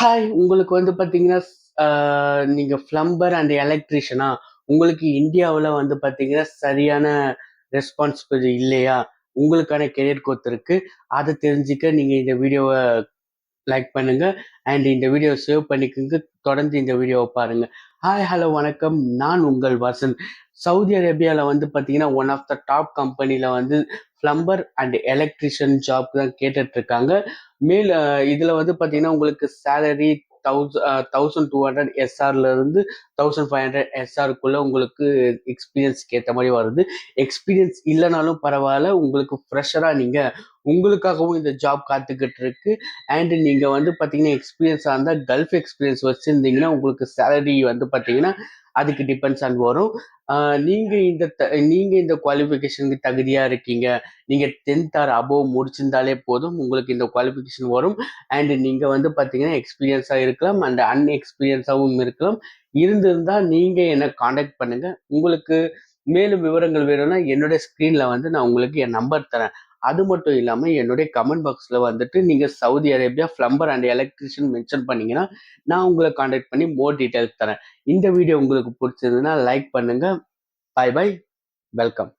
Hi! உங்களுக்கு வந்து பார்த்தீங்கன்னா, நீங்க பிளம்பர் அண்ட் எலக்ட்ரீஷியனா? உங்களுக்கு இந்தியாவுல வந்து பார்த்தீங்கன்னா, சரியான ரெஸ்பான்சிபிலிட்டி இல்லையா? உங்களுக்கான கெரியர் குரோத் இருக்கு. அத தெரிஞ்சுக்க நீங்க இந்த வீடியோவ லைக் பண்ணுங்க. அண்ட் இந்த வீடியோவ சேவ் பண்ணிக்கங்க. தொடர்ந்து இந்த வீடியோவ பாருங்க. ஹாய், ஹலோ, வணக்கம். நான் உங்கள் வசந்த். சவுதி அரேபியால வந்து பார்த்தீங்கன்னா, ஒன் ஆஃப் த டாப் கம்பெனில வந்து பிளம்பர் அண்ட் எலக்ட்ரீஷியன் ஜாப் தான் கேட்டுட்டு இருக்காங்க. இதுல வந்து பார்த்தீங்கன்னா, உங்களுக்கு சேலரி 1200 எஸ்ஆர்ல இருந்து 1500 எஸ்ஆருக்குள்ள உங்களுக்கு எக்ஸ்பீரியன்ஸ்க்கு ஏற்ற மாதிரி வருது. எக்ஸ்பீரியன்ஸ் இல்லைனாலும் பரவாயில்ல, உங்களுக்கு ஃப்ரெஷரா நீங்க உங்களுக்காகவும் இந்த ஜாப் காத்துக்கிட்டு இருக்கு. அண்ட் நீங்க வந்து பாத்தீங்கன்னா எக்ஸ்பீரியன்ஸா இருந்தா கல்ஃப் எக்ஸ்பீரியன்ஸ் வச்சிருந்தீங்கன்னா உங்களுக்கு சேலரி வந்து பாத்தீங்கன்னா அதுக்கு டிபெண்ட்ஸ் ஆன் வரும். நீங்க இந்த குவாலிஃபிகேஷனுக்கு தகுதியா இருக்கீங்க. நீங்க 10th ஆர் அபோவ் முடிச்சிருந்தாலே போதும், உங்களுக்கு இந்த குவாலிஃபிகேஷன் வரும். அண்ட் நீங்க வந்து பாத்தீங்கன்னா எக்ஸ்பீரியன்ஸா இருக்கலாம் அண்ட் அன்எக்ஸ்பீரியன்ஸாவும் இருக்கலாம். இருந்திருந்தா நீங்க என்ன காண்டாக்ட் பண்ணுங்க. உங்களுக்கு மேலும் விவரங்கள் வேணும்னா என்னுடைய ஸ்கிரீன்ல வந்து நான் உங்களுக்கு என் நம்பர் தரேன். அது மட்டும் இல்லாம என்னுடைய கமெண்ட் பாக்ஸ்ல வந்துட்டு நீங்க Saudi Arabia plumber and electrician mention பண்ணீங்கன்னா நான் உங்களை காண்டாக்ட் பண்ணி மோர் டீடைல்ஸ் தரேன். இந்த வீடியோ உங்களுக்கு பிடிச்சிருந்ததுன்னா லைக் பண்ணுங்க. Bye bye. வெல்கம்.